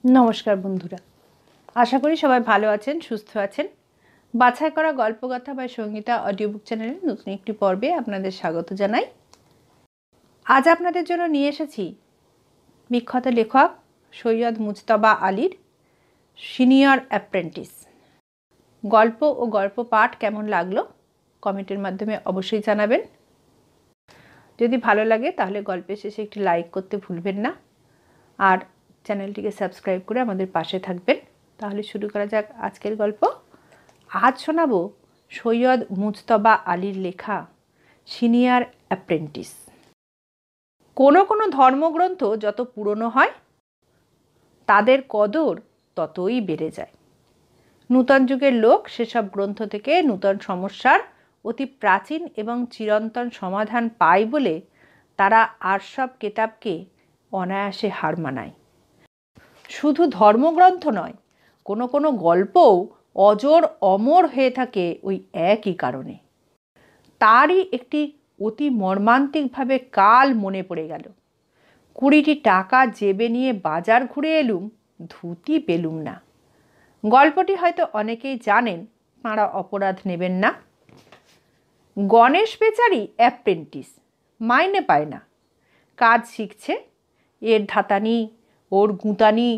नमस्कार बंधुरा आशा करी सबाई भालो आछेन सुस्थ आछेन। बाछाई करा गल्पकथा बा संगीता अडियो बुक चैनेले नतुन एकटी पर्वे आपनादेर स्वागत जानाई। आज आपनादेर जोन्नो निये एसेछि विख्यात लेखक सैयद मुजतबा आलीर सिनियर अप्रेंटिस। गल्प ओ गल्प पाठ केमन लागलो कमेंटेर माध्यमे अवश्यई जानाबेन। यदि भालो लागे ताहले गल्पेर शेषे एकटी लाइक करते भुलबेन ना और चैनलটিকে সাবস্ক্রাইব করে আমাদের পাশে থাকবেন। তাহলে শুরু করা যাক আজকের গল্প। আজ শোনাবো সৈয়দ মুজতবা আলীর লেখা সিনিয়র অ্যাপ্রেন্টিস। কোনো কোনো ধর্মগ্রন্থ যত পুরনো হয় তাদের কদর ততই বেড়ে যায়। নূতন যুগের লোক সেসব গ্রন্থ থেকে নূতন সমস্যার অতি প্রাচীন এবং চিরন্তন সমাধান পায় বলে তারা আর সব কিতাবকে অনায়াসে হার মানায়। শুধু ধর্মগ্রন্থ নয়, কোনো কোনো গল্পও অজর অমর হয়ে থাকে ওই একই কারণে। তারই একটি অতি মর্মান্তিকভাবে কাল মনে পড়ে গেল। 20টি টাকা জেবে নিয়ে বাজার ঘুরে এলুম, ধুতি পেলুম না। গল্পটি হয়তো অনেকেই জানেন, তাঁরা অপরাধ নেবেন না। গণেশ বেচারি অ্যাপ্রেন্টিস, মাইনে পায় না, কাজ শিখছে। এর ধাতানি ওর গুঁতানি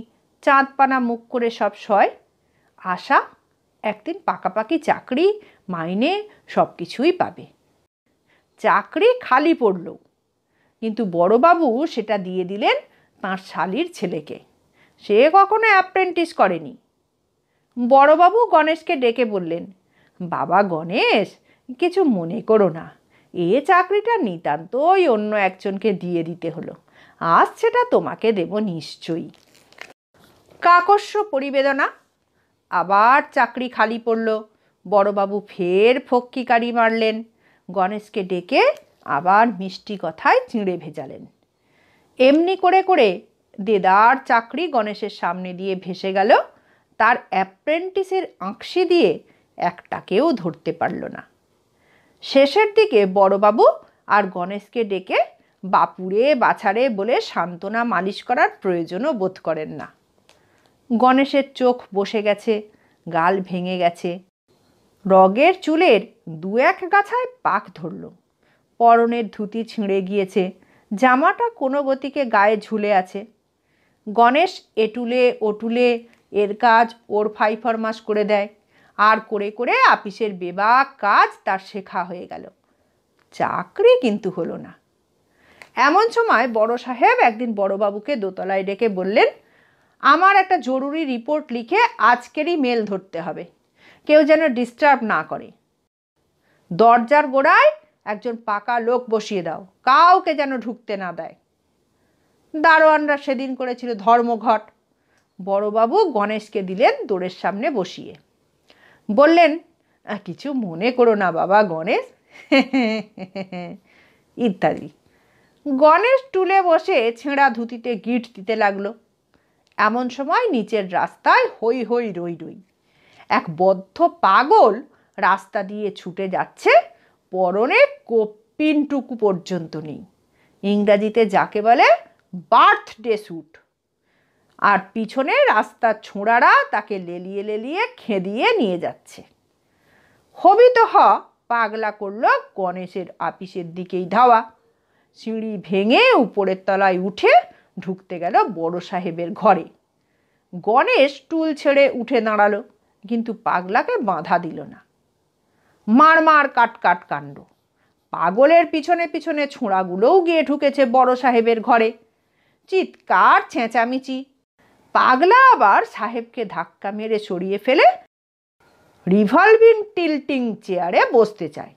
চাঁদপানা মুখ করে সব সয়। আশা একদিন পাকাপাকি চাকরি, মাইনে সব কিছুই পাবে। চাকরি খালি পড়ল, কিন্তু বড়বাবু সেটা দিয়ে দিলেন তাঁর শালির ছেলেকে। সে কখনো অ্যাপ্রেন্টিস করেনি। বড়বাবু গণেশকে ডেকে বললেন, বাবা গণেশ, কিছু মনে করো না, এ চাকরিটা নিতান্তই অন্য একজনকে দিয়ে দিতে হলো, আজ সেটা তোমাকে দেব নিশ্চয়ই। কাকস্য পরিবেদনা, আবার চাকরি খালি পড়ল। বড়বাবু ফের ফক্কিকারি মারলেন। গণেশকে ডেকে আবার মিষ্টি কথায় চিঁড়ে ভেজালেন। এমনি করে করে দেদার চাকরি গণেশের সামনে দিয়ে ভেসে গেল। তার অ্যাপ্রেন্টিসের আঁকশি দিয়ে একটাকেও ধরতে পারল না। শেষের দিকে বড়বাবু আর গণেশকে ডেকে বাপুরে বাছারে বলে সান্ত্বনা মালিশ করার প্রয়োজনও বোধ করেন না। গণেশের চোখ বসে গেছে, গাল ভেঙে গেছে, রগের চুলের 2-1 গাছায় পাক ধরল, পরনের ধুতি ছিঁড়ে গিয়েছে, জামাটা কোনো গতিকে গায়ে ঝুলে আছে। গণেশ এটুলে ওটুলে এর কাজ ওর ফাই ফরমাস করে দেয়, আর করে করে আপিসের বেবাক কাজ তার শেখা হয়ে গেল। চাকরি কিন্তু হলো না। এমন সময় বড় সাহেব একদিন বড়বাবুকে দোতলায় ডেকে বললেন, আমার একটা জরুরি রিপোর্ট লিখে আজকেরই মেল ধরতে হবে, কেউ যেন ডিস্টার্ব না করে। দরজার গোড়ায় একজন পাকা লোক বসিয়ে দাও, কাউকে যেন ঢুকতে না দেয়। দারোয়ানরা সেদিন করেছিল ধর্মঘট। বড়বাবু গণেশকে দিলেন দোরের সামনে বসিয়ে। বললেন, কিছু মনে করো না বাবা গণেশ ইত্যাদি। গণেশ টুলে বসে ছেঁড়া ধুতিতে গিট দিতে লাগলো। এমন সময় নিচের রাস্তায় হই হই রই রই এক বদ্ধ পাগল রাস্তা দিয়ে ছুটে যাচ্ছে, পরনে কপ্পিনটুকু পর্যন্ত নেই, ইংরাজিতে যাকে বলে বার্থডে স্যুট, আর পিছনে রাস্তার ছোঁড়ারা তাকে লেলিয়ে লেলিয়ে খেদিয়ে নিয়ে যাচ্ছে। হবি তো পাগলা করলো গণেশের আপিসের দিকেই ধাওয়া। সিঁড়ি ভেঙে উপরের তলায় উঠে ঢুকতে গেল বড় সাহেবের ঘরে। গণেশ টুল ছেড়ে উঠে দাঁড়ালো, কিন্তু পাগলাকে বাধা দিল না। মার মার কাট কাট কাণ্ড। পাগলের পিছনে পিছনে ছোঁড়াগুলোও গিয়ে ঢুকেছে বড় সাহেবের ঘরে। চিৎকার চেঁচামেচি। পাগলা আবার সাহেবকে ধাক্কা মেরে সরিয়ে ফেলে রিভলভিং টিল্টিং চেয়ারে বসতে চায়।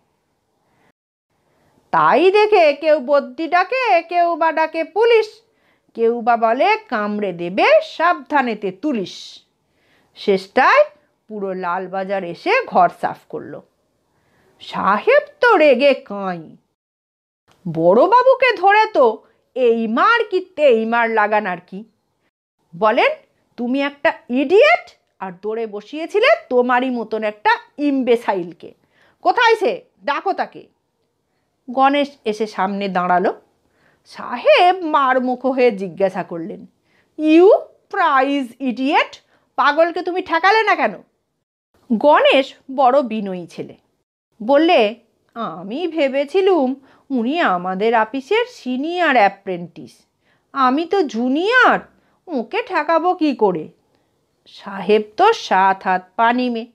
তাই দেখে কেউ বদ্যি ডাকে, কেউ বা ডাকে পুলিশ, কেউ বা বলে কামড়ে দেবে, সাবধানেতে তুলিস। শেষটায় পুরো লালবাজার এসে ঘর সাফ করলো। সাহেব তো রেগে কাঁই। বড়বাবুকে ধরে তো এই মার কি তেই মার লাগান আর কি। বলেন, তুমি একটা ইডিয়েট, আর দৌড়ে বসিয়েছিলে তোমারই মতন একটা ইমবেসাইলকে। কোথায় সে, ডাকো তাকে। গণেশ এসে সামনে দাঁড়ালো। সাহেব মার মুখো হয়ে জিজ্ঞাসা করলেন, ইউ সারপ্রাইজ ইডিয়েট, পাগলকে তুমি ঠেকালে না কেন? গণেশ বড় বিনয়ী ছেলে, বললে, আমি ভেবেছিলুম উনি আমাদের অফিসের সিনিয়র অ্যাপ্রেন্টিস, আমি তো জুনিয়র, ওকে ঠেকাবো কি করে? সাহেব তো 7 হাত পানি মেয়ে,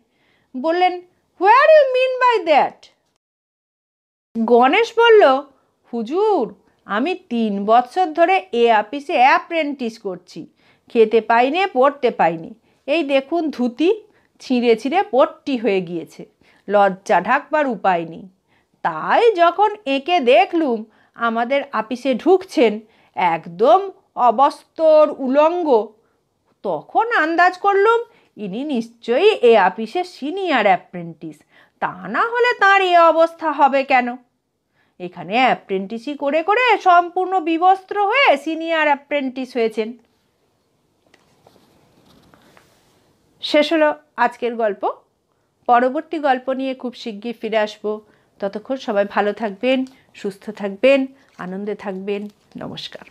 বললেন, where you mean by that? Ganesh বলল, হুজুর, আমি 3 বছর ধরে এ অফিসে অ্যাপ্রেন্টিস করছি, খেতে পাইনি, পড়তে পাইনি, এই দেখুন ধুতি ছিঁড়ে ছিঁড়ে পট্টি হয়ে গিয়েছে, লজ্জা ঢাকবার উপায় নেই। তাই যখন একে দেখলুম আমাদের অফিসে ঢুকছেন একদম অবস্তর উলঙ্গ, তখন আন্দাজ করলুম ইনি নিশ্চয়ই এ অফিসের সিনিয়র অ্যাপ্রেন্টিস, তা না হলে তাঁর এ অবস্থা হবে কেন? এখানে অ্যাপ্রেন্টিসই করে করে সম্পূর্ণ বিবস্ত্র হয়ে সিনিয়র অ্যাপ্রেন্টিস হয়েছেন। শেষ হলো আজকের গল্প। পরবর্তী গল্প নিয়ে খুব শিগগির ফিরে আসবো। ততক্ষণ সবাই ভালো থাকবেন, সুস্থ থাকবেন, আনন্দে থাকবেন। নমস্কার।